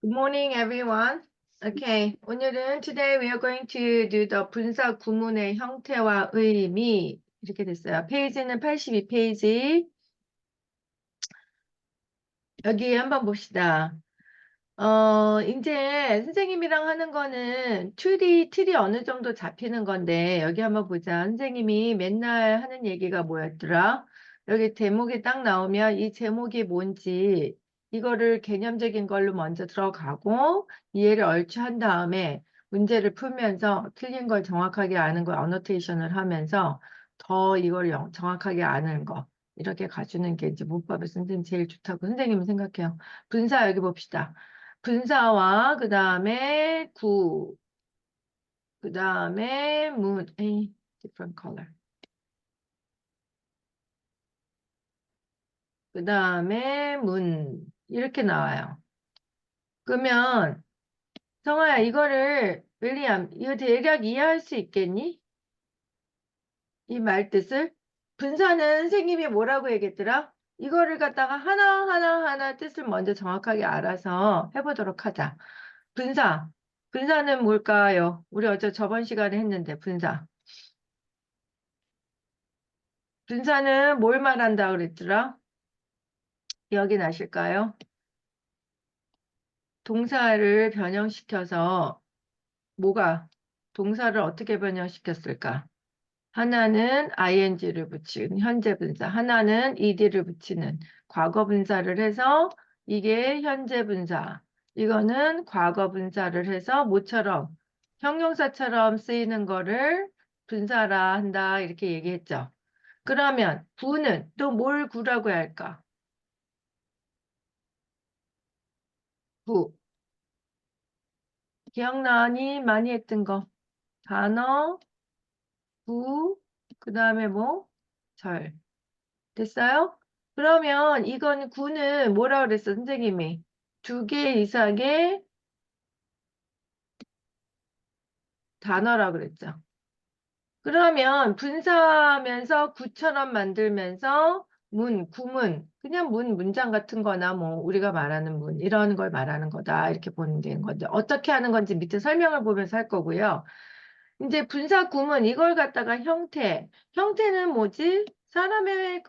Good morning, everyone. Okay, 오늘은 today we are going to do the 분사 구문의 형태와 의미 이렇게 됐어요. 페이지는 82페이지. 여기 한번 봅시다. 이제 선생님이랑 하는 거는 틀이 어느 정도 잡히는 건데 여기 한번 보자. 선생님이 맨날 하는 얘기가 뭐였더라? 여기 제목이 딱 나오면 이 제목이 뭔지 이거를 개념적인 걸로 먼저 들어가고 이해를 얼추 한 다음에 문제를 풀면서 틀린 걸 정확하게 아는 거 어노테이션을 하면서 더 이걸 정확하게 아는 거 이렇게 가주는 게 이제 문법에 선생님 제일 좋다고 선생님은 생각해요. 분사 여기 봅시다. 분사와 그 다음에 그 다음에 different color. 그 다음에 이렇게 나와요. 그러면 성아야 윌리엄 이거 대략 이해할 수 있겠니? 이 말 뜻을? 분사는 선생님이 뭐라고 얘기했더라? 이거를 갖다가 하나 뜻을 먼저 정확하게 알아서 해보도록 하자. 분사. 분사는 뭘까요? 우리 저번 시간에 했는데 분사. 분사는 뭘 말한다 그랬더라? 기억이 나실까요? 동사를 변형시켜서 동사를 어떻게 변형시켰을까? 하나는 ing를 붙이는 현재 분사, 하나는 ed를 붙이는 과거 분사를 해서 이게 현재 분사, 이거는 과거 분사를 해서 뭐처럼 형용사처럼 쓰이는 거를 분사라 한다 이렇게 얘기했죠. 그러면 구는 또 뭘 구라고 해야 할까? 구. 기억나니? 많이 했던 거. 단어, 구, 그 다음에 절. 됐어요? 그러면 이건 구는 뭐라 그랬어, 선생님이? 두 개 이상의 단어라 그랬죠. 그러면 분사하면서 구처럼 만들면서 구문, 그냥 문장 같은 거나 우리가 말하는 이런 걸 말하는 거다. 이렇게 보면 되는 건데, 어떻게 하는 건지 밑에 설명을 보면서 할 거고요. 이제 분사 구문 이걸 갖다가 형태는 뭐지? 사람의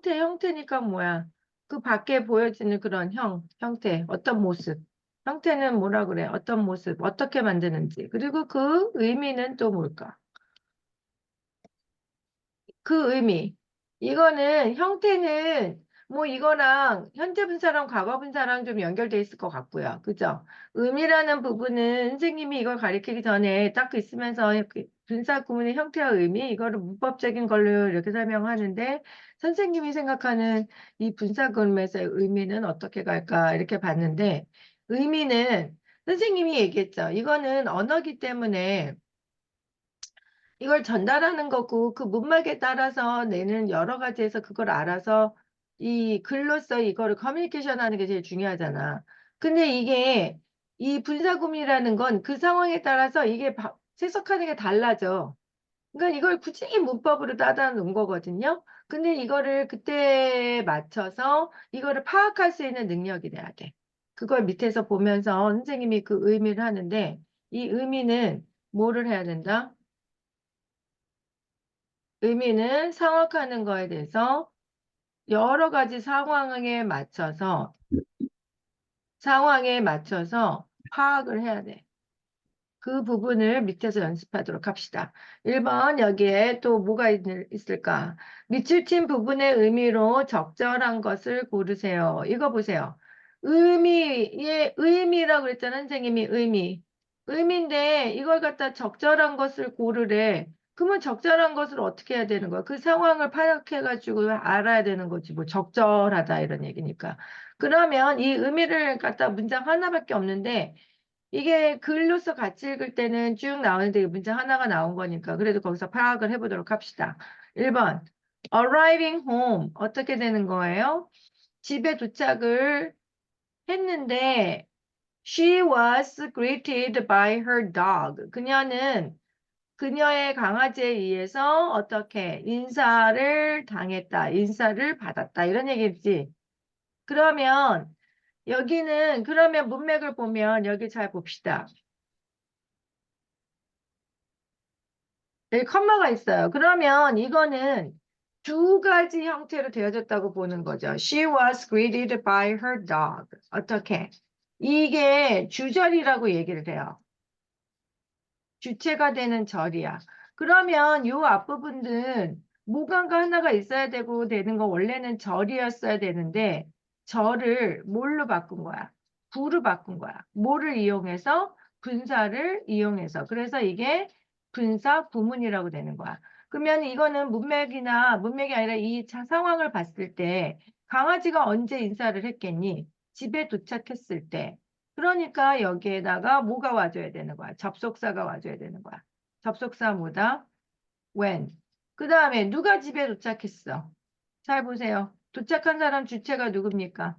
형태니까 뭐야? 그 밖에 보여지는 그런 형태, 어떤 모습. 형태는 뭐라 그래? 어떤 모습, 어떻게 만드는지. 그리고 그 의미는 또 뭘까? 그 의미. 이거는 형태는 이거랑 현재 분사랑 과거 분사랑 좀 연결돼 있을 것 같고요. 그죠? 의미라는 부분은 선생님이 이걸 가리키기 전에 딱 있으면서 그 분사 구문의 형태와 의미 이거를 문법적인 걸로 이렇게 설명하는데 선생님이 생각하는 이 분사 구문에서의 의미는 어떻게 갈까 이렇게 봤는데 의미는 선생님이 얘기했죠. 이거는 언어기 때문에 이걸 전달하는 거고 그 문맥에 따라서 내는 여러 가지에서 그걸 알아서 이 글로써 이거를 커뮤니케이션 하는 게 제일 중요하잖아. 근데 이게 이 분사구문이라는 건 그 상황에 따라서 이게 해석하는 게 달라져. 그러니까 이걸 굳이 문법으로 따다 놓은 거거든요. 근데 이거를 그때 맞춰서 이거를 파악할 수 있는 능력이 돼야 돼. 그걸 밑에서 보면서 선생님이 그 의미를 하는데 이 의미는 뭐를 해야 된다? 의미는 상황하는 거에 대해서 여러 가지 상황에 맞춰서 파악을 해야 돼. 그 부분을 밑에서 연습하도록 합시다. 1번 여기에 또 뭐가 있을까? 밑줄 친 부분의 의미로 적절한 것을 고르세요. 이거 보세요. 의미라고 그랬잖아, 선생님이 의미. 의미인데 이걸 갖다 적절한 것을 고르래. 그러면 적절한 것을 어떻게 해야 되는 거야? 그 상황을 파악해가지고 알아야 되는 거지. 적절하다 이런 얘기니까. 그러면 이 의미를 갖다 문장 하나밖에 없는데 이게 글로서 같이 읽을 때는 쭉 나오는데 문장 하나가 나온 거니까 그래도 거기서 파악을 해보도록 합시다. 1번 arriving home 어떻게 되는 거예요? 집에 도착을 했는데 she was greeted by her dog. 그녀는 그녀의 강아지에 의해서 어떻게 인사를 당했다, 인사를 받았다 이런 얘기지. 그러면 여기는 그러면 문맥을 보면 여기 잘 봅시다. 여기 컴마가 있어요. 그러면 이거는 두 가지 형태로 되어졌다고 보는 거죠. She was greeted by her dog. 어떻게? 이게 주절이라고 얘기를 해요. 주체가 되는 절이야. 그러면 요 앞부분은 무관가 하나가 있어야 되고 되는 거 원래는 절이었어야 되는데 절을 뭘로 바꾼 거야? 구로 바꾼 거야. 뭐를 이용해서? 분사를 이용해서. 그래서 이게 분사 구문이라고 되는 거야. 그러면 이거는 문맥이 아니라 이 상황을 봤을 때 강아지가 언제 인사를 했겠니? 집에 도착했을 때. 그러니까 여기에다가 뭐가 와줘야 되는 거야? 접속사가 와줘야 되는 거야. 접속사 뭐다? when. 그 다음에 누가 집에 도착했어? 잘 보세요. 도착한 사람 주체가 누굽니까?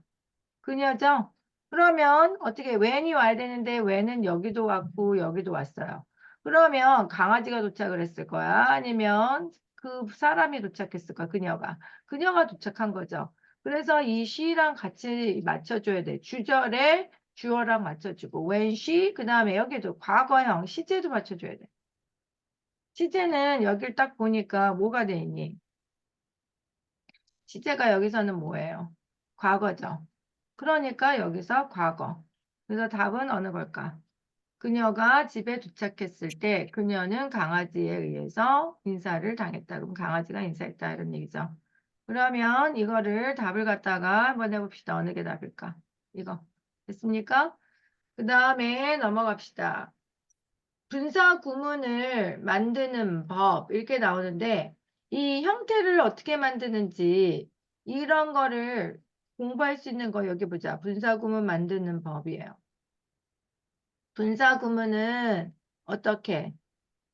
그녀죠? 그러면 어떻게 when이 와야 되는데 when은 여기도 왔고 여기도 왔어요. 그러면 강아지가 도착을 했을 거야? 아니면 그 사람이 도착했을 거야? 그녀가. 그녀가 도착한 거죠. 그래서 이 she랑 같이 맞춰줘야 돼. 주절에 주어랑 맞춰주고 when she 그 다음에 여기도 과거형 시제도 맞춰줘야 돼. 시제는 여길 딱 보니까 뭐가 돼 있니? 시제가 여기서는 뭐예요? 과거죠. 그러니까 여기서 과거. 그래서 답은 어느 걸까? 그녀가 집에 도착했을 때 그녀는 강아지에 의해서 인사를 당했다. 그럼 강아지가 인사했다 이런 얘기죠. 그러면 이거를 답을 갖다가 한번 해봅시다. 어느 게 답일까? 이거. 됐습니까? 그 다음에 넘어갑시다. 분사 구문을 만드는 법 이렇게 나오는데 이 형태를 어떻게 만드는지 이런 거를 공부할 수 있는 거 여기 보자. 분사 구문 만드는 법이에요. 분사 구문은 어떻게?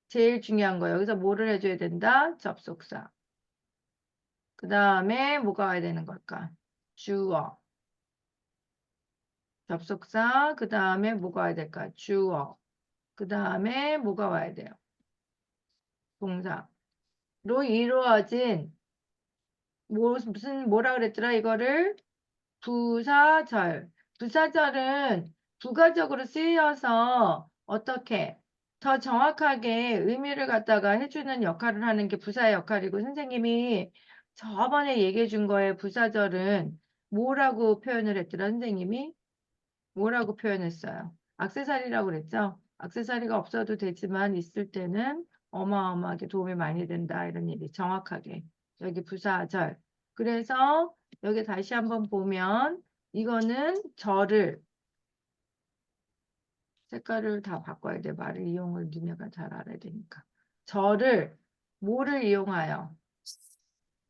제일 중요한 거 여기서 뭐를 해줘야 된다? 접속사. 그 다음에 뭐가 와야 되는 걸까? 주어. 접속사. 그 다음에 뭐가 와야 될까? 주어. 그 다음에 뭐가 와야 돼요? 동사로 이루어진 뭐라 그랬더라? 이거를 부사절. 부사절은 부가적으로 쓰여서 어떻게 더 정확하게 의미를 갖다가 해주는 역할을 하는 게 부사의 역할이고 선생님이 저번에 얘기해 준 거에 부사절은 뭐라고 표현을 했더라? 선생님이 뭐라고 표현했어요? 액세서리라고 그랬죠? 액세서리가 없어도 되지만 있을 때는 어마어마하게 도움이 많이 된다. 이런 얘기 정확하게. 여기 부사절. 그래서 여기 다시 한번 보면 이거는 절을 색깔을 다 바꿔야 돼. 말을 이용을 니네가 잘 알아야 되니까. 절을 뭐를 이용하여?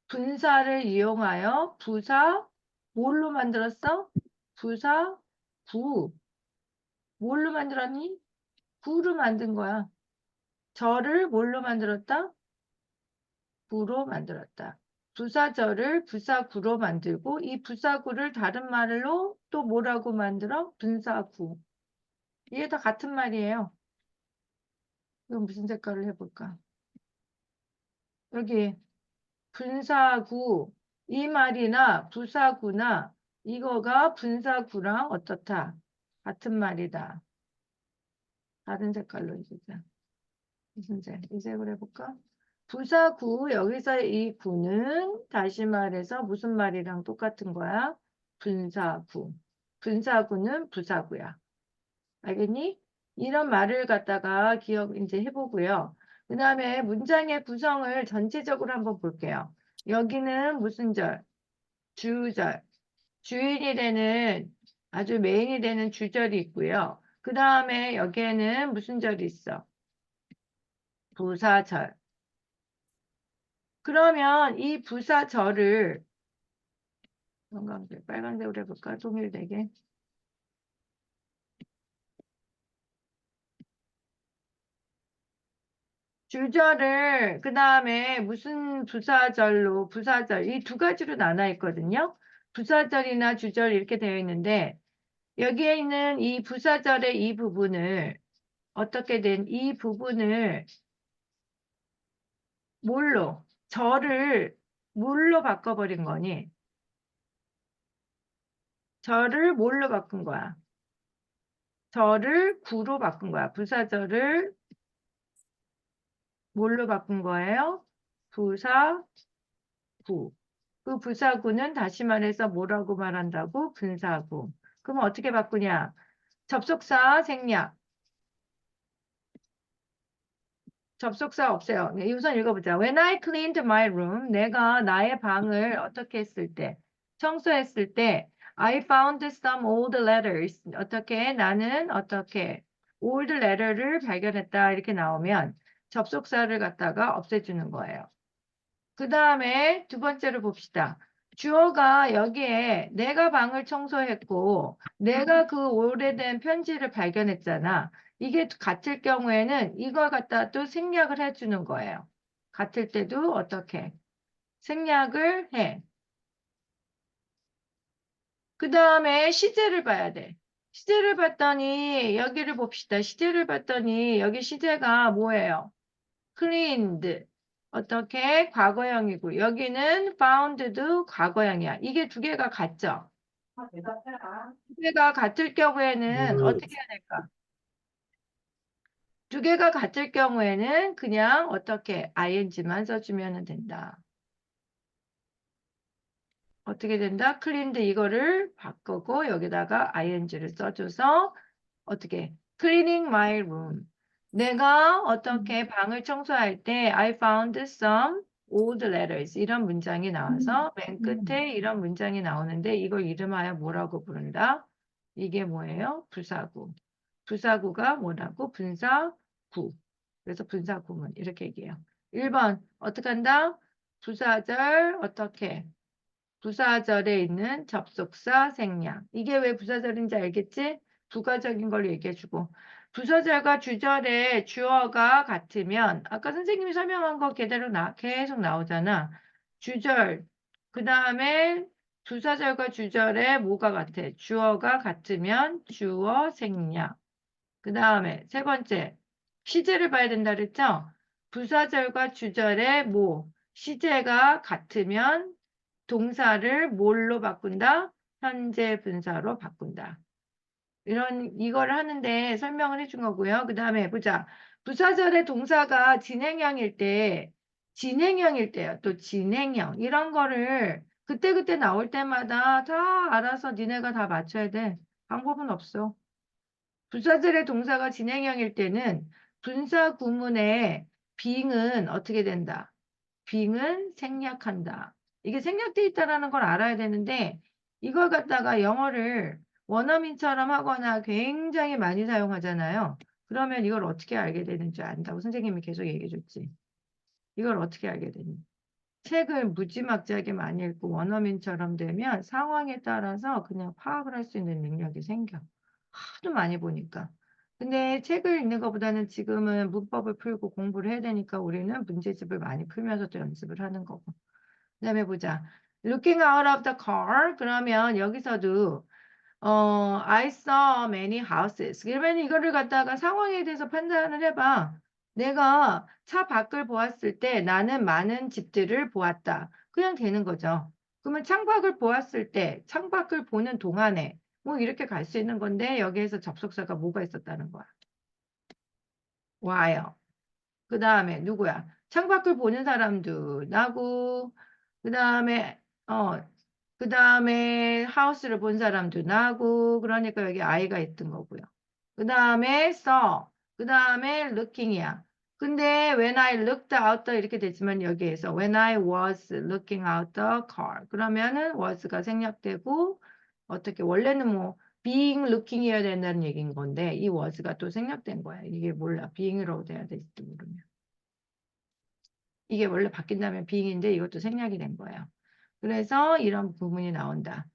분사를 이용하여 부사 뭘로 만들었어? 부사 구. 뭘로 만들었니? 구로 만든 거야. 절을 뭘로 만들었다? 구로 만들었다. 부사절을 부사구로 만들고 이 부사구를 다른 말로 또 뭐라고 만들어? 분사구. 이게 다 같은 말이에요. 이건 무슨 색깔을 해볼까? 여기 분사구 이 말이나 부사구나 이거가 분사구랑 어떻다? 같은 말이다. 다른 색깔로 해주자. 무슨 색? 이 색으로 해볼까? 부사구, 여기서 이 구는 다시 말해서 무슨 말이랑 똑같은 거야? 분사구. 분사구는 부사구야. 알겠니? 이런 말을 갖다가 기억 이제 해보고요. 그 다음에 문장의 구성을 전체적으로 한번 볼게요. 여기는 무슨 절? 주절. 주인이 되는 아주 메인이 되는 주절이 있고요. 그 다음에 여기에는 무슨 절이 있어? 부사절. 그러면 이 부사절을 빨간색으로 해볼까? 통일되게. 주절을 그 다음에 무슨 부사절 이 두 가지로 나눠 있거든요. 부사절이나 주절 이렇게 되어 있는데 여기에 있는 이 부사절의 이 부분을 어떻게 된 이 부분을 절을 뭘로 바꿔버린 거니? 저를 뭘로 바꾼 거야? 저를 구로 바꾼 거야. 부사절을 뭘로 바꾼 거예요? 부사 구. 그 부사구는 다시 말해서 뭐라고 말한다고? 분사구. 그럼 어떻게 바꾸냐? 접속사 생략. 접속사 없애요. 네, 우선 읽어보자. When I cleaned my room, 내가 나의 방을 어떻게 했을 때, 청소했을 때, I found some old letters. 어떻게? 나는 어떻게? old letter를 발견했다. 이렇게 나오면 접속사를 갖다가 없애주는 거예요. 그 다음에 두 번째로 봅시다. 주어가 여기에 내가 방을 청소했고 내가 그 오래된 편지를 발견했잖아. 이게 같을 경우에는 이걸 갖다 또 생략을 해주는 거예요. 같을 때도 어떻게? 생략을 해. 그 다음에 시제를 봐야 돼. 시제를 봤더니 여기를 봅시다. 시제를 봤더니 여기 시제가 뭐예요? cleaned. 어떻게? 과거형이고 여기는 found도 과거형이야. 이게 두 개가 같죠? 두 개가 같을 경우에는 어떻게 해야 될까? 두 개가 같을 경우에는 그냥 어떻게 ing만 써주면 된다. 어떻게 된다? cleaned 이거를 바꾸고 여기다가 ing를 써줘서 어떻게? cleaning my room. 내가 어떻게 방을 청소할 때 I found some old letters 이런 문장이 나와서 맨 끝에 이런 문장이 나오는데 이걸 이름하여 뭐라고 부른다? 이게 뭐예요? 부사구. 부사구가 뭐라고? 분사구. 그래서 분사구문 이렇게 얘기해요. 1번 어떻게 한다? 부사절 어떻게? 부사절에 있는 접속사 생략. 이게 왜 부사절인지 알겠지? 부가적인 걸 얘기해주고. 부사절과 주절에 주어가 같으면 아까 선생님이 설명한 거 그대로 계속 나오잖아. 주절. 그 다음에 부사절과 주절에 뭐가 같아? 주어가 같으면 주어 생략. 그 다음에 세 번째. 시제를 봐야 된다 그랬죠? 부사절과 주절에 뭐? 시제가 같으면 동사를 뭘로 바꾼다? 현재 분사로 바꾼다. 이거를 하는데 설명을 해준 거고요. 그 다음에 보자. 부사절의 동사가 진행형일 때요. 또 진행형. 이런 거를 그때그때 나올 때마다 다 알아서 니네가 다 맞춰야 돼. 방법은 없어. 부사절의 동사가 진행형일 때는 분사 구문의 빙은 어떻게 된다? 빙은 생략한다. 이게 생략돼 있다라는 걸 알아야 되는데 이걸 갖다가 영어를 원어민처럼 하거나 굉장히 많이 사용하잖아요. 그러면 이걸 어떻게 알게 되는지 안다고 선생님이 계속 얘기해 줬지. 이걸 어떻게 알게 되니? 책을 무지막지하게 많이 읽고 원어민처럼 되면 상황에 따라서 그냥 파악을 할 수 있는 능력이 생겨. 하도 많이 보니까. 근데 책을 읽는 것보다는 지금은 문법을 풀고 공부를 해야 되니까 우리는 문제집을 많이 풀면서 또 연습을 하는 거고. 그다음에 보자. Looking out of the car. 그러면 여기서도 I saw many houses. 그러면 이거를 갖다가 상황에 대해서 판단을 해봐. 내가 차 밖을 보았을 때 나는 많은 집들을 보았다. 그냥 되는 거죠. 그러면 창밖을 보았을 때 창밖을 보는 동안에 뭐 이렇게 갈 수 있는 건데 여기에서 접속사가 뭐가 있었다는 거야. 와요. 그 다음에 누구야? 창밖을 보는 사람도 나고 그 다음에 그 다음에 하우스를 본 사람도 나고 그러니까 여기 아이가 있던 거고요. 그 다음에 saw 그 다음에 looking이야. 근데 when I looked out the 이렇게 되지만 여기에서 when I was looking out the car 그러면은 was가 생략되고 어떻게 원래는 뭐 being looking이어야 된다는 얘기인 건데 이 was가 또 생략된 거야. 이게 몰라. being으로 돼야 될지도 모르면. 이게 원래 바뀐다면 being인데 이것도 생략이 된 거예요. 그래서 이런 부분이 나온다.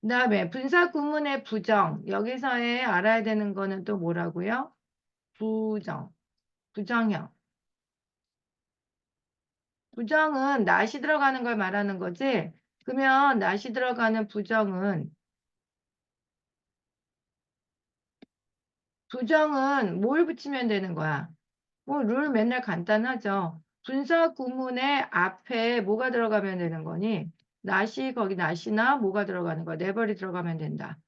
그 다음에 분사 구문의 부정. 여기서의 알아야 되는 거는 또 뭐라고요? 부정. 부정형. 부정은 낫이 들어가는 걸 말하는 거지. 그러면 낫이 들어가는 부정은 뭘 붙이면 되는 거야? 뭐 룰 맨날 간단하죠. 분사 구문의 앞에 뭐가 들어가면 되는 거니? 낫이 거기 낫이나 뭐가 들어가는 거야? never이 들어가면 된다.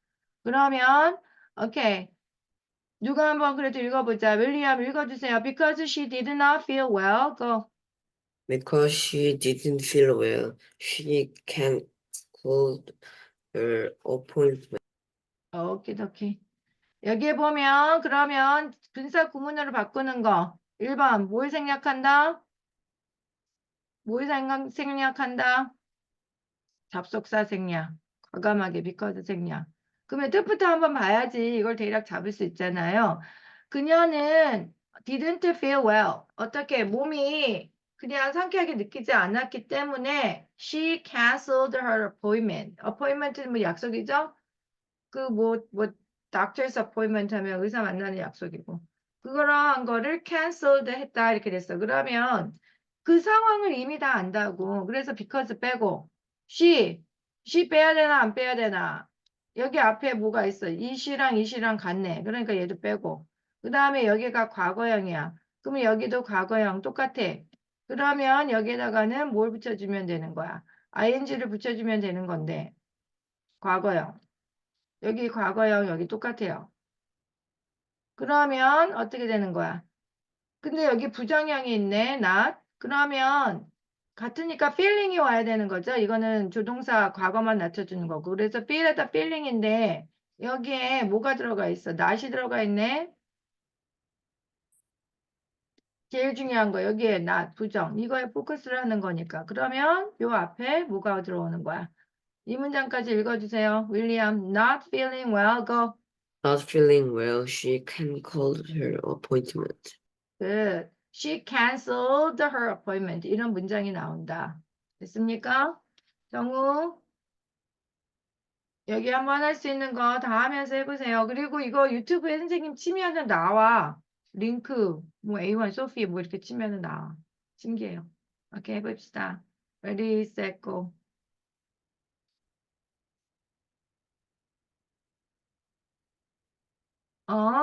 그러면 오케이. 누가 한번 그래도 읽어보자. 윌리엄 읽어주세요. Because she did not feel well. Go. Because she didn't feel well, she canceled her appointment. 오케이, 오케이. 여기에 보면 그러면 분사 구문으로 바꾸는 거. 1번 뭘 생략한다? 뭘 생략한다? 접속사 생략. 과감하게 because 생략. 그러면 뜻부터 한번 봐야지 이걸 대략 잡을 수 있잖아요. 그녀는 didn't feel well. 어떻게 몸이 그냥 상쾌하게 느끼지 않았기 때문에 she canceled her appointment. appointment는 뭐 약속이죠? 그 doctor's appointment 하면 의사 만나는 약속이고. 그거랑 거를 canceled 했다 이렇게 됐어. 그러면 그 상황을 이미 다 안다고. 그래서 because 빼고 she 빼야 되나 안 빼야 되나? 여기 앞에 뭐가 있어? 이 시랑 같네. 그러니까 얘도 빼고. 그 다음에 여기가 과거형이야. 그러면 여기도 과거형 똑같아. 그러면 여기에다가는 뭘 붙여주면 되는 거야? ing를 붙여주면 되는 건데 과거형. 여기 과거형 여기 똑같아요. 그러면 어떻게 되는 거야? 근데 여기 부정형이 있네. not. 그러면 같으니까 feeling이 와야 되는 거죠. 이거는 조동사 과거만 낮춰주는 거고. 그래서 feel에다 feeling인데 여기에 뭐가 들어가 있어? not이 들어가 있네. 제일 중요한 거 여기에 not 부정. 이거에 포커스를 하는 거니까. 그러면 요 앞에 뭐가 들어오는 거야? 이 문장까지 읽어주세요. 윌리엄, not feeling well, go. Not feeling well, she canceled her appointment. Good. She canceled her appointment. 이런 문장이 나온다. 됐습니까? 정우, 여기 한번 할 수 있는 거 다 하면서 해보세요. 그리고 이거 유튜브에 선생님 치면은 나와. 링크, 뭐 A1 소피 뭐 이렇게 치면은 나와. 신기해요. 오케이, 해봅시다. Ready, set, go.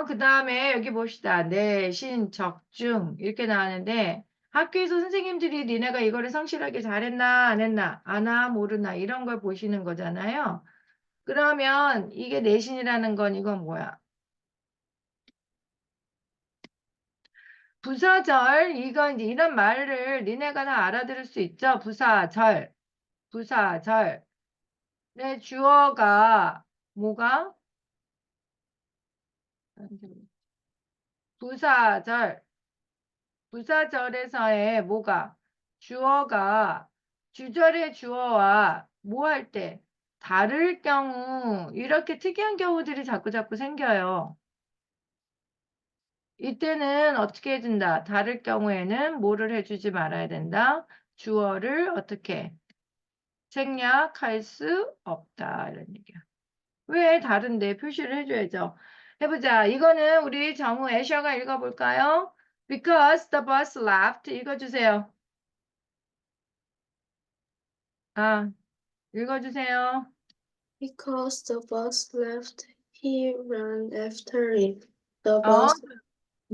그 다음에 여기 봅시다. 내신, 적중 이렇게 나왔는데 학교에서 선생님들이 니네가 이거를 성실하게 잘했나 안 했나 아나 모르나 이런 걸 보시는 거잖아요. 그러면 이게 내신이라는 건 이건 뭐야? 부사절 이건 이제 이런 말을 니네가 다 알아들을 수 있죠. 부사절, 부사절. 내 주어가 뭐가? 부사절. 부사절에서의 뭐가 주어가 주절의 주어와 뭐 할 때 다를 경우 이렇게 특이한 경우들이 자꾸 생겨요. 이때는 어떻게 해준다? 다를 경우에는 뭐를 해주지 말아야 된다? 주어를 어떻게 생략할 수 없다. 이런 얘기야. 왜 다른데 표시를 해줘야죠. 해보자. 이거는 우리 정우 애셔가 읽어볼까요? Because the bus left. 읽어주세요. 아, 읽어주세요. Because the bus left, he ran after it. The 어, bus,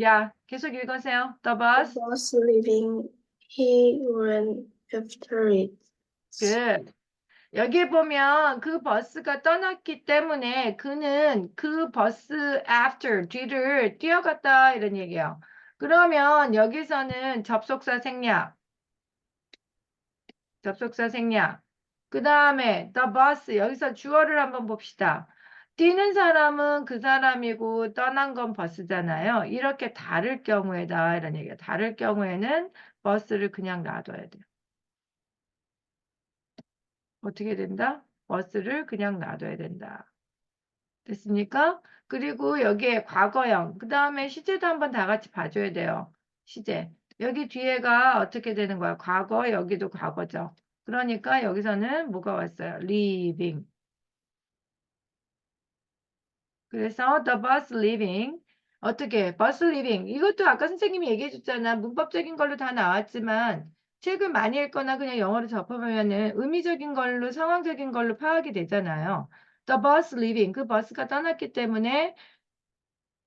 야, 계속 읽으세요. The the bus. bus leaving, he ran after it. Good. 여기에 보면 그 버스가 떠났기 때문에 그는 그 버스 after 뒤를 뛰어갔다 이런 얘기예요. 그러면 여기서는 접속사 생략, 접속사 생략. 그 다음에 the bus 여기서 주어를 한번 봅시다. 뛰는 사람은 그 사람이고 떠난 건 버스잖아요. 이렇게 다를 경우에다 이런 얘기예요. 다를 경우에는 버스를 그냥 놔둬야 돼요. 어떻게 된다? 버스를 그냥 놔둬야 된다. 됐습니까? 그리고 여기에 과거형, 그 다음에 시제도 한번 다 같이 봐줘야 돼요. 시제. 여기 뒤에가 어떻게 되는 거야? 과거, 여기도 과거죠. 그러니까 여기서는 뭐가 왔어요? leaving. 그래서 the bus leaving. 어떻게? bus leaving. 이것도 아까 선생님이 얘기해 줬잖아. 문법적인 걸로 다 나왔지만 책을 많이 읽거나 그냥 영어로 접해보면은 의미적인 걸로 상황적인 걸로 파악이 되잖아요. the bus leaving. 그 버스가 떠났기 때문에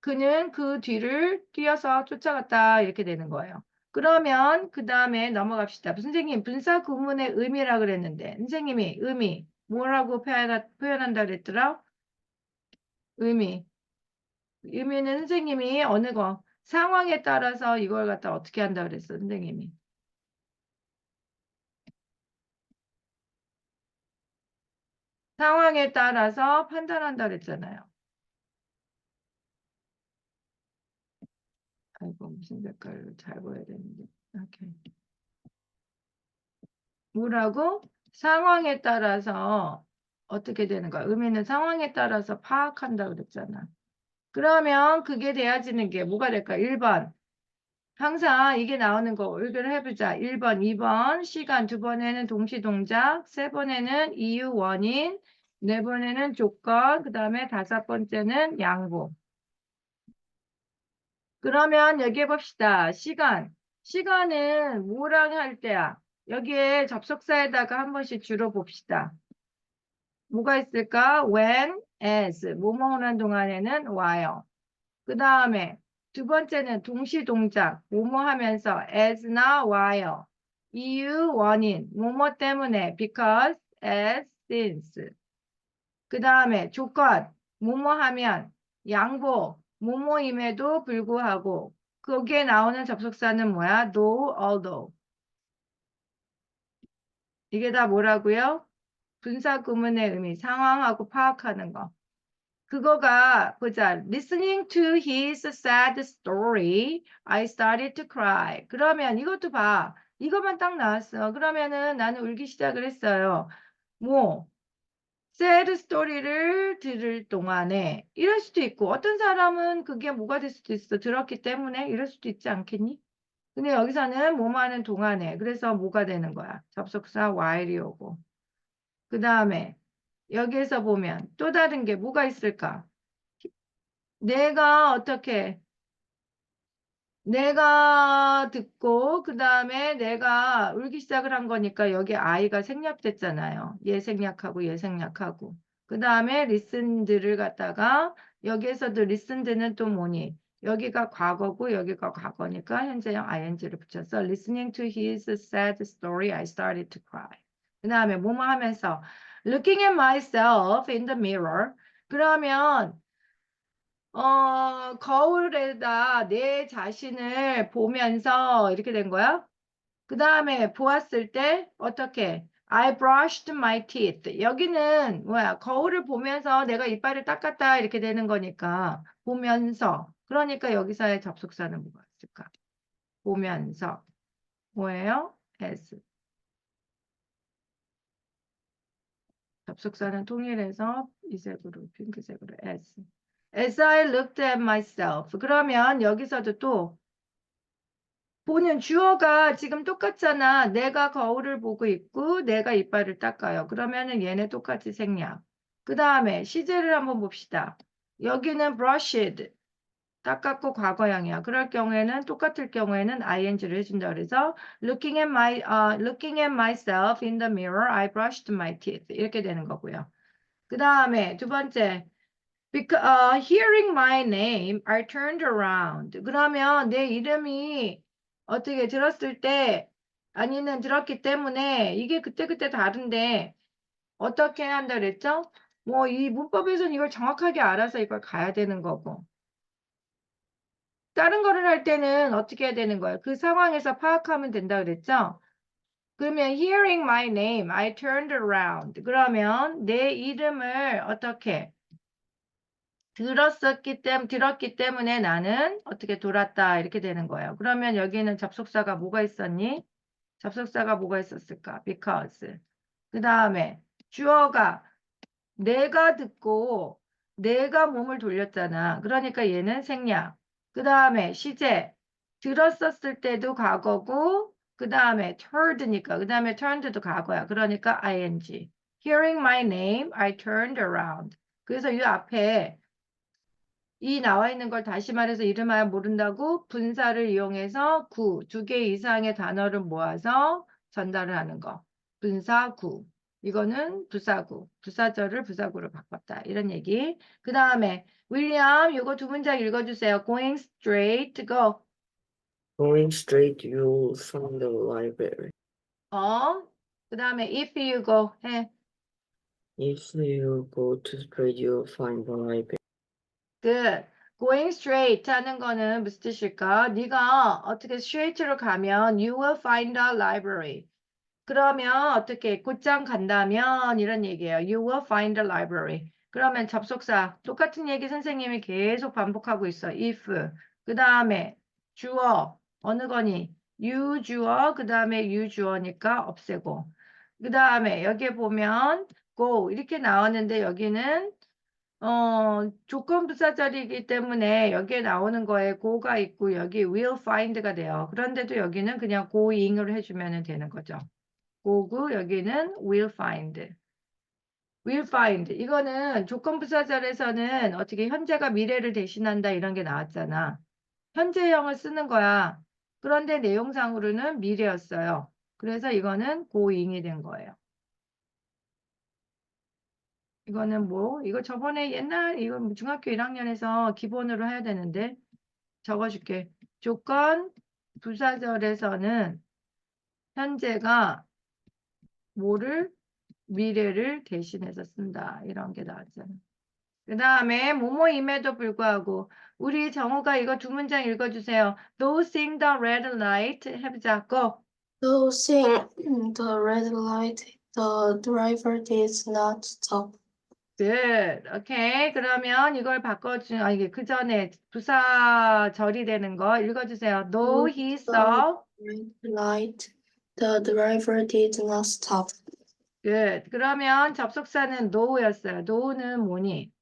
그는 그 뒤를 뛰어서 쫓아갔다 이렇게 되는 거예요. 그러면 그 다음에 넘어갑시다. 선생님 분사 구문의 의미라 그랬는데 선생님이 의미 뭐라고 표현한다 그랬더라? 의미는 선생님이 어느 거 상황에 따라서 이걸 갖다 어떻게 한다 그랬어, 선생님이. 상황에 따라서 판단한다 그랬잖아요. 아이고, 무슨 색깔로 잘 보여야 되는데. 오케이. 뭐라고? 상황에 따라서 어떻게 되는 거야? 의미는 상황에 따라서 파악한다 그랬잖아. 그러면 그게 돼야지는 게 뭐가 될까? 1번. 항상 이게 나오는 거 의견을 해보자. 1번, 2번, 시간, 2번에는 동시동작, 3번에는 이유, 원인, 4번에는 조건, 그 다음에 5번째는 양보. 그러면 여기 해봅시다. 시간. 시간은 뭐랑 할 때야? 여기에 접속사에다가 한 번씩 주로 봅시다. 뭐가 있을까? when, as, 뭐뭐 하는 동안에는 while. 그 다음에 두 번째는 동시동작, 뭐뭐 하면서 as나 while. 이유, 원인, 뭐뭐 때문에 because, as, since. 그 다음에 조건, 뭐뭐 하면 양보, 뭐뭐임에도 불구하고. 거기에 나오는 접속사는 뭐야? though, although. 이게 다 뭐라고요? 분사 구문의 의미, 상황하고 파악하는 거. 그거가 보자. Listening to his sad story, I started to cry. 그러면 이것도 봐. 이것만 딱 나왔어. 그러면은 나는 울기 시작을 했어요. 뭐 sad story를 들을 동안에 이럴 수도 있고 어떤 사람은 그게 뭐가 될 수도 있어. 들었기 때문에 이럴 수도 있지 않겠니? 근데 여기서는 뭐뭐 하는 동안에 그래서 뭐가 되는 거야? 접속사 while이 오고. 그 다음에 여기에서 보면 또 다른 게 뭐가 있을까? 내가 어떻게 내가 듣고 그 다음에 내가 울기 시작을 한 거니까 여기 아이가 생략됐잖아요. 얘 생략하고 얘 생략하고 그 다음에 listened를 갖다가 여기에서도 listened는 또 뭐니? 여기가 과거고 여기가 과거니까 현재형 ing를 붙여서 listening to his sad story I started to cry. 그 다음에 뭐뭐 하면서 looking at myself in the mirror 그러면 거울에다 내 자신을 보면서 이렇게 된 거야. 그 다음에 보았을 때 어떻게? I brushed my teeth. 여기는 뭐야? 거울을 보면서 내가 이빨을 닦았다 이렇게 되는 거니까 보면서. 그러니까 여기서의 접속사는 뭐가 있을까? 보면서. 뭐예요? as. 접속사는 통일해서 이 색으로 핑크색으로 as. As I looked at myself. 그러면 여기서도 또 보는 주어가 지금 똑같잖아. 내가 거울을 보고 있고 내가 이빨을 닦아요. 그러면은 얘네 똑같이 생략. 그 다음에 시제를 한번 봅시다. 여기는 brushed. 닦았고 과거형이야. 그럴 경우에는 똑같을 경우에는 ing를 해준다. 그래서 looking at myself in the mirror, I brushed my teeth. 이렇게 되는 거고요. 그 다음에 두 번째. Hearing my name, I turned around. 그러면 내 이름이 어떻게 들었을 때, 아니는 들었기 때문에 이게 그때그때 다른데 어떻게 한다 그랬죠? 뭐 이 문법에서는 이걸 정확하게 알아서 이걸 가야 되는 거고. 다른 거를 할 때는 어떻게 해야 되는 거예요? 그 상황에서 파악하면 된다 그랬죠? 그러면 hearing my name, I turned around. 그러면 내 이름을 어떻게 들었기 때문에 나는 어떻게 돌았다 이렇게 되는 거예요. 그러면 여기는 접속사가 뭐가 있었니? 접속사가 뭐가 있었을까? because. 그 다음에 주어가 내가 듣고 내가 몸을 돌렸잖아. 그러니까 얘는 생략. 그 다음에 시제 들었었을 때도 과거고 그 다음에 heard니까 그 다음에 turned도 과거야. 그러니까 ing. Hearing my name, I turned around. 그래서 이 앞에 이 나와 있는 걸 다시 말해서 이름하여 모른다고 분사를 이용해서 두 개 이상의 단어를 모아서 전달을 하는 거. 분사구. 이거는 부사구. 부사절을 부사구로 바꿨다. 이런 얘기. 그 다음에 윌리엄 이거 두 문장 읽어주세요. Going straight to go. Going straight, you'll find the library. 그 다음에 if you go 해. If you go to straight, you'll find the library. Good. Going straight 하는 거는 무슨 뜻일까? 네가 어떻게 straight로 가면 you will find a library. 그러면 어떻게 곧장 간다면 이런 얘기예요. You will find a library. 그러면 접속사 똑같은 얘기 선생님이 계속 반복하고 있어. If 그 다음에 주어 어느 거니? you 주어 그 다음에 you 주어니까 없애고 그 다음에 여기에 보면 go 이렇게 나왔는데 여기는 조건 부사절이기 때문에 여기에 나오는 거에 go가 있고 여기 will find가 돼요. 그런데도 여기는 그냥 going으로 해주면 되는 거죠. 고구 여기는 will find. will find. 이거는 조건 부사절에서는 어떻게 현재가 미래를 대신한다 이런 게 나왔잖아. 현재형을 쓰는 거야. 그런데 내용상으로는 미래였어요. 그래서 이거는 going이 된 거예요. 이거는 뭐 이거 저번에 옛날 이거 중학교 1학년에서 기본으로 해야 되는데 적어줄게. 조건 부사절에서는 현재가 뭐를 미래를 대신해서 쓴다. 이런 게 나왔잖아. 그 다음에 뭐뭐임에도 불구하고 우리 정우가 이거 두 문장 읽어주세요. Though seeing the red light 해보자. Go. Though seeing the red light, the driver did not stop. Good. 오케이. 그러면 이걸 이게 그 전에 부사절이 되는 거 읽어주세요. Though he saw. Red light, the driver did not stop. Good. 그러면 접속사는 know였어요. know는 뭐니?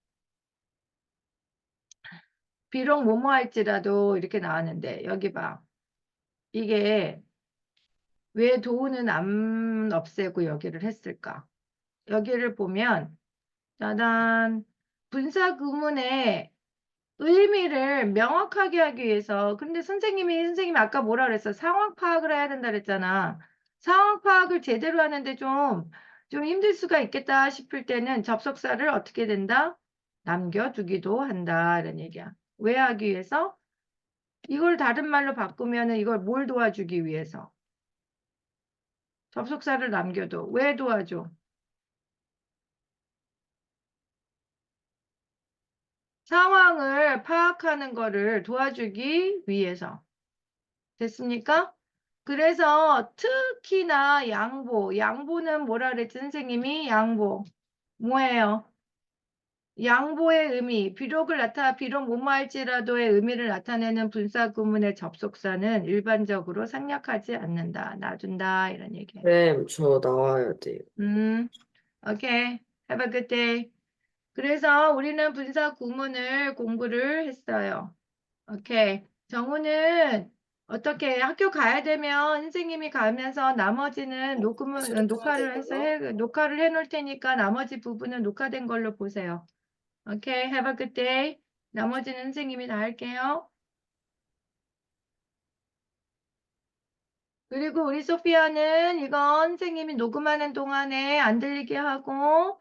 비록 뭐뭐 할지라도 이렇게 나왔는데 여기 봐. 이게 왜 도우는 안 없애고 여기를 했을까? 여기를 보면 짜잔 분사 구문의 의미를 명확하게 하기 위해서 근데 선생님이 아까 뭐라 그랬어? 상황 파악을 해야 된다 그랬잖아. 상황 파악을 제대로 하는데 좀 힘들 수가 있겠다 싶을 때는 접속사를 어떻게 된다? 남겨두기도 한다 이런 얘기야. 왜 하기 위해서? 이걸 다른 말로 바꾸면은 이걸 뭘 도와주기 위해서? 접속사를 남겨도 왜 도와줘? 상황을 파악하는 거를 도와주기 위해서. 됐습니까? 그래서 특히나 양보는 뭐라 그랬지 선생님이? 양보. 뭐예요? 양보의 의미, 비록 뭐뭐 할지라도의 의미를 나타내는 분사 구문의 접속사는 일반적으로 생략하지 않는다. 놔둔다. 이런 얘기예요. 쌤, 저 나와야 돼요. 오케이. Have a good day. 그래서 우리는 분사 구문을 공부를 했어요. 오케이. 정우는 어떻게 학교 가야 되면 선생님이 가면서 나머지는 녹화를 해 놓을 테니까 나머지 부분은 녹화된 걸로 보세요. 오케이. Have a good day. 나머지는 선생님이 다 할게요. 그리고 우리 소피아는 이건 선생님이 녹음하는 동안에 안 들리게 하고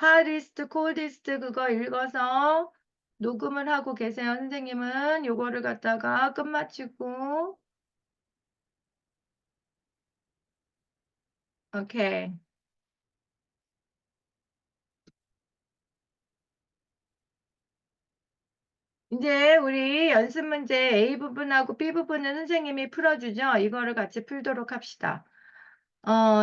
hardest, coldest 그거 읽어서 녹음을 하고 계세요. 선생님은 요거를 갖다가 끝마치고 오케이. 이제 우리 연습 문제 A 부분하고 B 부분은 선생님이 풀어주죠. 이거를 같이 풀도록 합시다.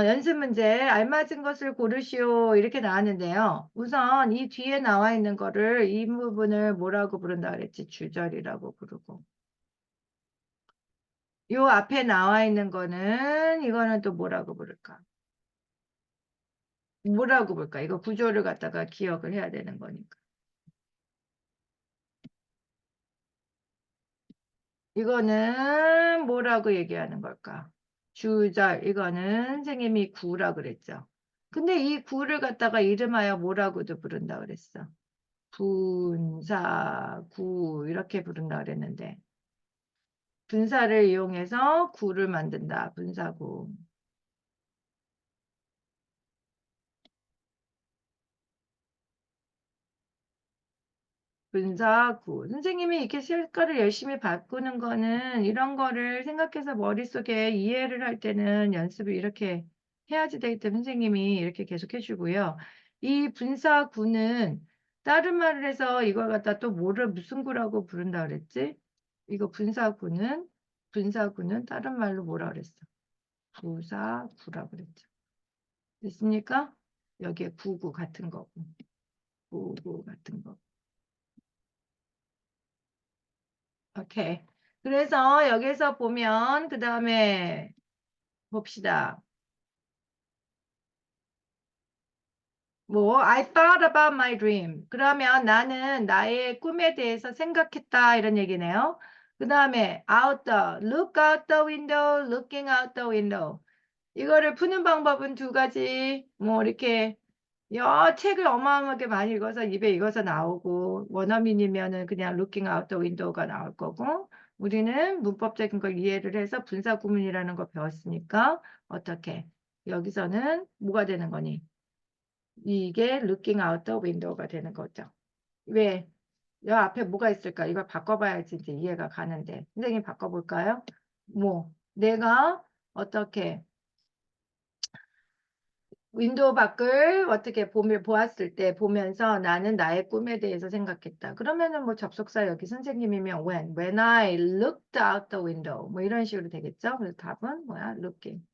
연습 문제 알맞은 것을 고르시오 이렇게 나왔는데요. 우선 이 뒤에 나와 있는 거를 이 부분을 뭐라고 부른다 그랬지? 주절이라고 부르고. 요 앞에 나와 있는 거는 이거는 또 뭐라고 부를까? 뭐라고 볼까? 이거 구조를 갖다가 기억을 해야 되는 거니까. 이거는 뭐라고 얘기하는 걸까? 주절, 이거는 선생님이 구라 그랬죠. 근데 이 구를 갖다가 이름하여 뭐라고도 부른다 그랬어. 분사, 구 이렇게 부른다 그랬는데 분사를 이용해서 구를 만든다. 분사구. 분사구. 선생님이 이렇게 색깔을 열심히 바꾸는 거는 이런 거를 생각해서 머릿속에 이해를 할 때는 연습을 이렇게 해야지 되기 때문에 선생님이 이렇게 계속 해주고요. 이 분사구는 다른 말을 해서 이걸 갖다 또 뭐를 무슨 구라고 부른다 그랬지? 이거 분사구는 다른 말로 뭐라 그랬어? 부사구라 그랬죠. 됐습니까? 여기에 구구 같은 거고. 구구 같은 거. 오케이. 그래서 여기서 보면 그 다음에 봅시다. 뭐 I thought about my dream. 그러면 나는 나의 꿈에 대해서 생각했다 이런 얘기네요. 그 다음에 out the, look out the window, looking out the window. 이거를 푸는 방법은 두 가지. 뭐 이렇게 책을 어마어마하게 많이 읽어서 입에 익어서 나오고 원어민이면은 그냥 looking out the window가 나올 거고 우리는 문법적인 걸 이해를 해서 분사 구문이라는 거 배웠으니까 어떻게 여기서는 뭐가 되는 거니? 이게 looking out the window가 되는 거죠. 왜? 여 앞에 뭐가 있을까? 이걸 바꿔봐야지 이제 이해가 가는데. 선생님 바꿔볼까요? 뭐, 내가 어떻게 윈도우 밖을 어떻게 보았을 때 보면서 나는 나의 꿈에 대해서 생각했다. 그러면은 뭐 접속사 여기 선생님이면 when I looked out the window 뭐 이런 식으로 되겠죠? 그래서 답은 뭐야? looking.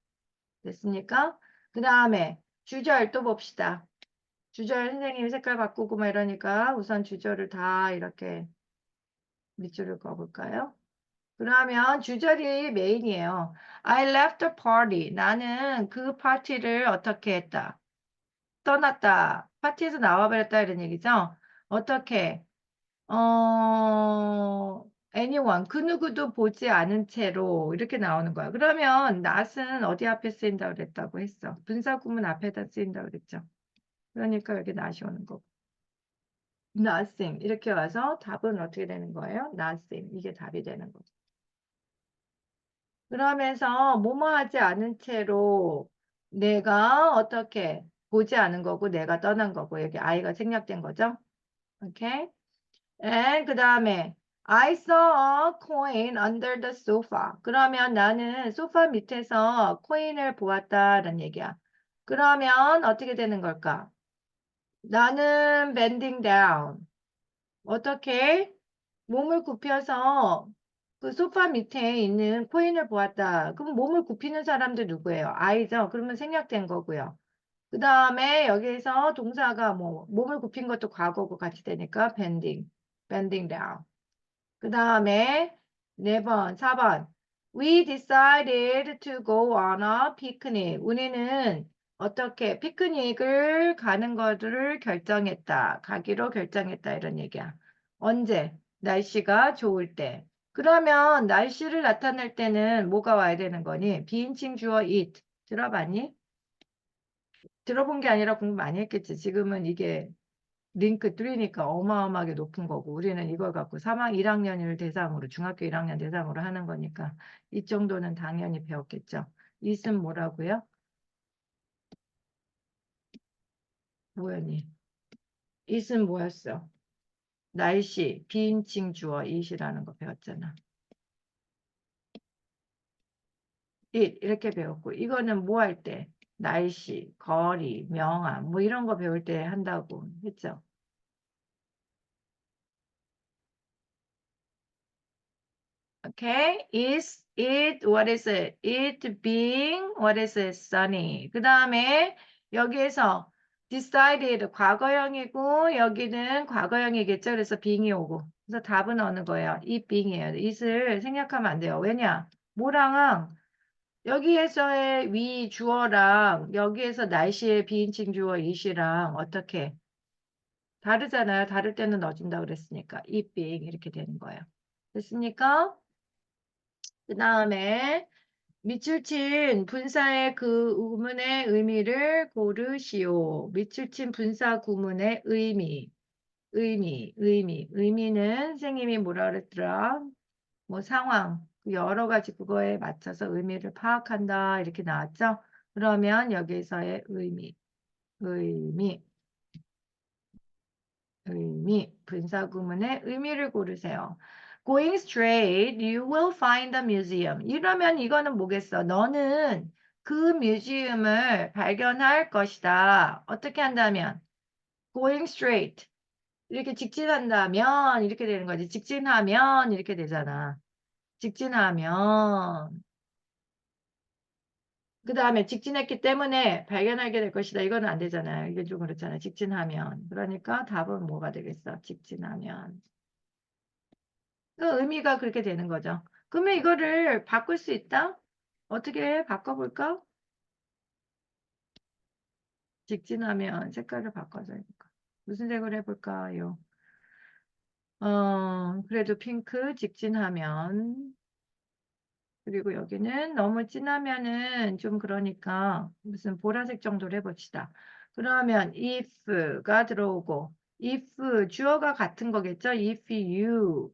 됐습니까? 그 다음에 주절 또 봅시다. 주절 선생님이 색깔 바꾸고 막 이러니까 우선 주절을 다 이렇게 밑줄을 그어볼까요? 그러면 주절이 메인이에요. I left the party. 나는 그 파티를 어떻게 했다? 떠났다. 파티에서 나와버렸다 이런 얘기죠. 어떻게? anyone. 그 누구도 보지 않은 채로 이렇게 나오는 거야. 그러면 not은 어디 앞에 쓰인다고 그랬다고 했어? 분사구문 앞에다 쓰인다고 그랬죠. 그러니까 여기 not이 오는 거고. nothing 이렇게 와서 답은 어떻게 되는 거예요? nothing 이게 답이 되는 거죠. 그러면서 뭐뭐 하지 않은 채로 내가 어떻게 보지 않은 거고 내가 떠난 거고 여기 I가 생략된 거죠. 오케이. and 그 다음에 I saw a coin under the sofa. 그러면 나는 소파 밑에서 코인을 보았다라는 얘기야. 그러면 어떻게 되는 걸까? 나는 bending down. 어떻게? 몸을 굽혀서 그 소파 밑에 있는 코인을 보았다. 그럼 몸을 굽히는 사람도 누구예요? I죠. 그러면 생략된 거고요. 그 다음에 여기에서 동사가 뭐 몸을 굽힌 것도 과거고 같이 되니까 bending down. 그 다음에 4번. We decided to go on a picnic. 우리는 어떻게 피크닉을 가는 것을 결정했다. 가기로 결정했다. 이런 얘기야. 언제? 날씨가 좋을 때. 그러면 날씨를 나타낼 때는 뭐가 와야 되는 거니? 비인칭 주어 it. 들어봤니? 들어본 게 아니라 공부 많이 했겠지. 지금은 이게 링크 3니까 어마어마하게 높은 거고 우리는 이걸 갖고 1학년을 대상으로 중학교 1학년 대상으로 하는 거니까 이 정도는 당연히 배웠겠죠. it은 뭐라고요? 뭐였니? it은 뭐였어? 날씨, 비인칭 주어 it이라는 거 배웠잖아. it 이렇게 배웠고 이거는 뭐 할 때? 날씨, 거리, 명암 뭐 이런 거 배울 때 한다고 했죠. Okay, what is it? It being, what is it? Sunny. 그 다음에 여기에서 decided 과거형이고 여기는 과거형이겠죠. 그래서 being이 오고. 그래서 답은 어느 거예요? it being이에요. it을 생략하면 안 돼요. 왜냐? 뭐랑 여기에서의 위 주어랑 여기에서 날씨의 비인칭 주어 it이랑 어떻게 다르잖아요. 다를 때는 넣어준다 그랬으니까 it being 이렇게 되는 거예요. 됐습니까? 그 다음에 밑줄 친 분사의 그 구문의 의미를 고르시오. 밑줄 친 분사 구문의 의미는 선생님이 뭐라 그랬더라? 뭐 상황, 여러 가지 그거에 맞춰서 의미를 파악한다 이렇게 나왔죠? 그러면 여기에서의 의미, 분사 구문의 의미를 고르세요. Going straight, you will find the museum. 이러면 이거는 뭐겠어? 너는 그 뮤지엄을 발견할 것이다. 어떻게 한다면? Going straight. 이렇게 직진한다면 이렇게 되는 거지. 직진하면 이렇게 되잖아. 직진하면. 그 다음에 직진했기 때문에 발견하게 될 것이다. 이거는 안 되잖아요. 이게 좀 그렇잖아요. 직진하면. 그러니까 답은 뭐가 되겠어? 직진하면. 그 의미가 그렇게 되는 거죠. 그러면 이거를 바꿀 수 있다? 어떻게 바꿔볼까? 직진하면 색깔을 바꿔서 해볼까? 무슨 색으로 해볼까요? 그래도 핑크 직진하면. 그리고 여기는 너무 진하면은 좀 그러니까 무슨 보라색 정도로 해봅시다. 그러면 if가 들어오고 if 주어가 같은 거겠죠? If you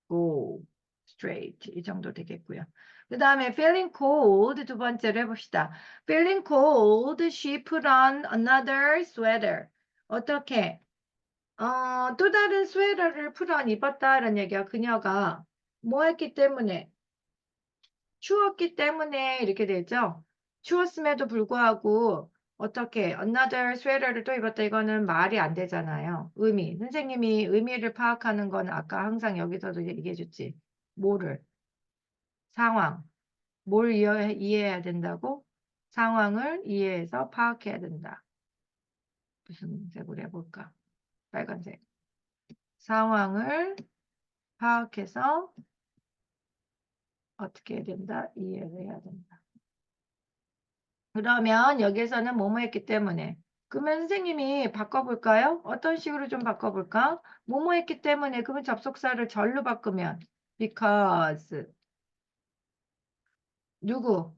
go straight 이 정도 되겠고요. 그 다음에 feeling cold 두 번째로 해봅시다. feeling cold she put on another sweater. 어떻게? 또 다른 스웨터를 put on 입었다라는 얘기야. 그녀가 뭐 했기 때문에? 추웠기 때문에 이렇게 되죠. 추웠음에도 불구하고 어떻게 another sweater를 또 입었다. 이거는 말이 안 되잖아요. 의미. 선생님이 의미를 파악하는 건 아까 항상 여기서도 얘기해 줬지. 뭐를? 상황. 뭘 이해해야 된다고? 상황을 이해해서 파악해야 된다. 무슨 색으로 해볼까? 빨간색. 상황을 파악해서 어떻게 해야 된다? 이해를 해야 된다. 그러면 여기에서는 뭐뭐 했기 때문에. 그러면 선생님이 바꿔볼까요? 어떤 식으로 좀 바꿔볼까? 뭐뭐 했기 때문에. 그러면 접속사를 절로 바꾸면 because 누구?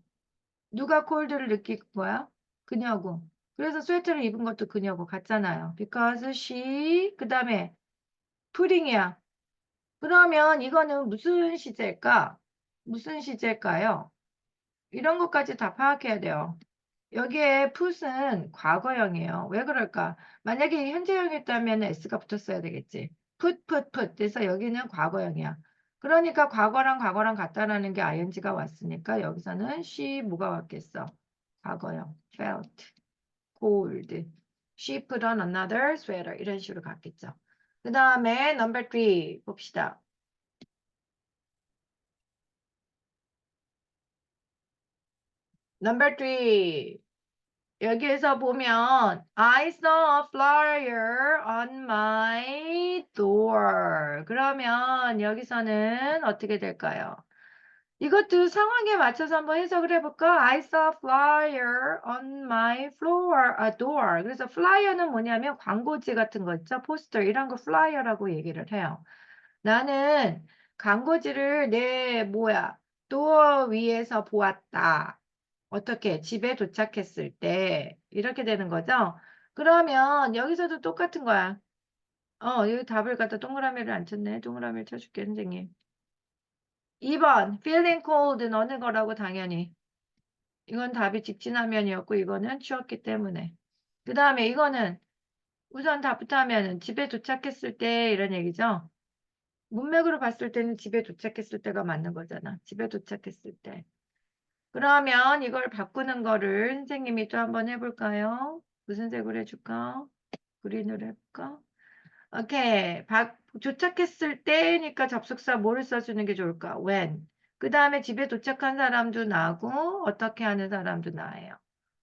누가 콜드를 느낀 거야? 그녀고. 그래서 스웨터를 입은 것도 그녀고 같잖아요. because she 그 다음에 putting이야. 그러면 이거는 무슨 시제일까? 무슨 시제일까요? 이런 것까지 다 파악해야 돼요. 여기에 put은 과거형이에요. 왜 그럴까? 만약에 현재형이었다면 s가 붙었어야 되겠지. put. 그래서 여기는 과거형이야. 그러니까 과거랑 같다라는 게 ing가 왔으니까 여기서는 she 뭐가 왔겠어? 과거형. felt cold. She put on another sweater. 이런 식으로 갔겠죠. 그 다음에 number 3 봅시다. number 3. 여기에서 보면 I saw a flyer on my door. 그러면 여기서는 어떻게 될까요? 이것도 상황에 맞춰서 한번 해석을 해볼까? I saw a flyer on my door. 그래서 flyer는 뭐냐면 광고지 같은 거 있죠? 포스터 이런 거 flyer라고 얘기를 해요. 나는 광고지를 내 도어 위에서 보았다. 어떻게 집에 도착했을 때 이렇게 되는 거죠? 그러면 여기서도 똑같은 거야. 여기 답을 갖다 동그라미를 안 쳤네. 동그라미를 쳐줄게, 선생님. 2번 feeling cold는 어느 거라고 당연히. 이건 답이 직진하면이었고 이거는 추웠기 때문에. 그 다음에 이거는 우선 답부터 하면은 집에 도착했을 때 이런 얘기죠. 문맥으로 봤을 때는 집에 도착했을 때가 맞는 거잖아. 집에 도착했을 때. 그러면 이걸 바꾸는 거를 선생님이 또 한번 해볼까요? 무슨 색으로 해줄까? 그린으로 해볼까? 오케이. 도착했을 때니까 접속사 뭐를 써주는 게 좋을까? when. 그 다음에 집에 도착한 사람도 나고 어떻게 하는 사람도 나예요.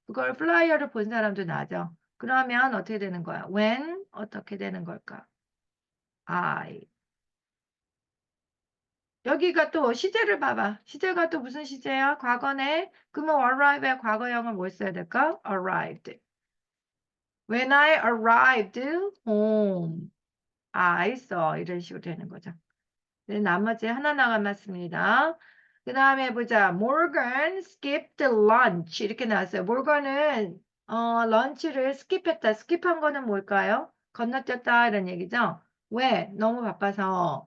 그걸 플라이어를 본 사람도 나죠. 그러면 어떻게 되는 거야? when 어떻게 되는 걸까? I. 여기가 또 시제를 봐봐. 시제가 또 무슨 시제야? 과거네. 그러면 arrive의 과거형을 뭘 써야 될까? arrived. When I arrived home, I saw 이런 식으로 되는 거죠. 네, 나머지 하나 남았습니다. 그 다음에 보자. Morgan skipped lunch 이렇게 나왔어요. 모건은 런치를 스킵했다. 스킵한 거는 뭘까요? 건너뛰었다 이런 얘기죠. 왜? 너무 바빠서.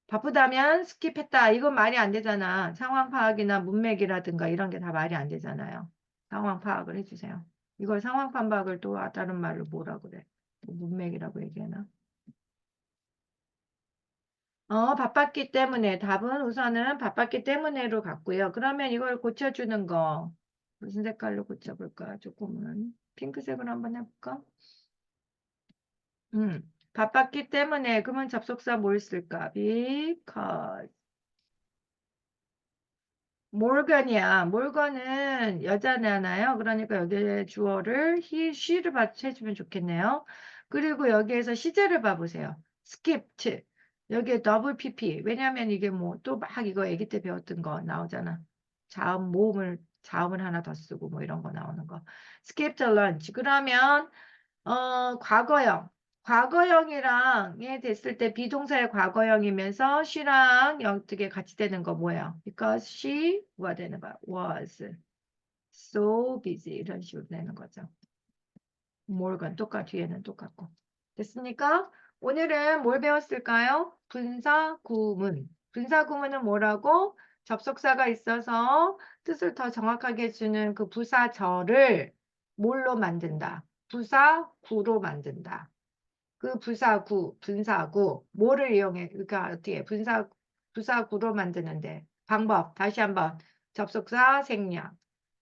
바쁘다면 스킵했다. 이건 말이 안 되잖아. 상황 파악이나 문맥이라든가 이런 게 다 말이 안 되잖아요. 상황 파악을 해주세요. 이걸 상황 파악을 또 다른 말로 뭐라 그래? 뭐 문맥이라고 얘기하나? 바빴기 때문에 답은 우선은 바빴기 때문에로 갔고요. 그러면 이걸 고쳐주는 거 무슨 색깔로 고쳐볼까? 조금은 핑크색으로 한번 해볼까? 바빴기 때문에. 그러면 접속사 뭘 쓸까? Because. 몰건이야. 몰건은 여자잖아요. 그러니까 여기에 주어를 he, she를 해주면 좋겠네요. 그리고 여기에서 시제를 봐보세요. skipped. 여기에 double pp. 왜냐하면 이게 뭐 또 막 이거 아기 때 배웠던 거 나오잖아. 자음을 하나 더 쓰고 뭐 이런 거 나오는 거. skipped lunch. 그러면 과거형. 과거형이랑 얘 됐을 때 비동사의 과거형이면서 she랑 어떻게 같이 되는 거 뭐예요? Because she 뭐가 되는 거야? Was so busy 이런 식으로 되는 거죠. Morgan 뒤에는 똑같고. 됐습니까? 오늘은 뭘 배웠을까요? 분사구문. 분사구문은 뭐라고? 접속사가 있어서 뜻을 더 정확하게 주는 그 부사절을 뭘로 만든다? 부사구로 만든다. 그 분사구, 뭐를 이용해? 그러니까 어떻게 부사구로 만드는데 방법 다시 한번 접속사 생략,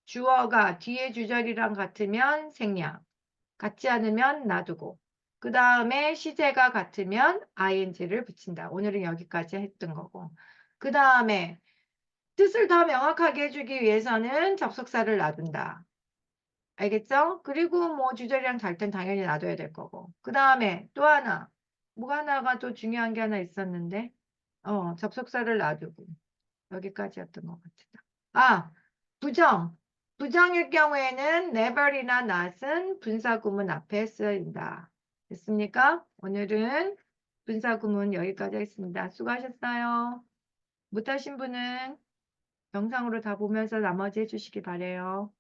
주어가 뒤에 주절이랑 같으면 생략, 같지 않으면 놔두고, 그 다음에 시제가 같으면 ing를 붙인다. 오늘은 여기까지 했던 거고, 그 다음에 뜻을 더 명확하게 해주기 위해서는 접속사를 놔둔다. 알겠죠? 그리고 뭐 주절이랑 달 땐 당연히 놔둬야 될 거고. 그 다음에 또 하나. 뭐 하나가 또 중요한 게 하나 있었는데. 접속사를 놔두고. 여기까지였던 것 같다. 아, 부정. 부정일 경우에는 never이나 not은 분사구문 앞에 쓰인다. 됐습니까? 오늘은 분사구문 여기까지 하겠습니다. 수고하셨어요. 못하신 분은 영상으로 다 보면서 나머지 해주시기 바래요.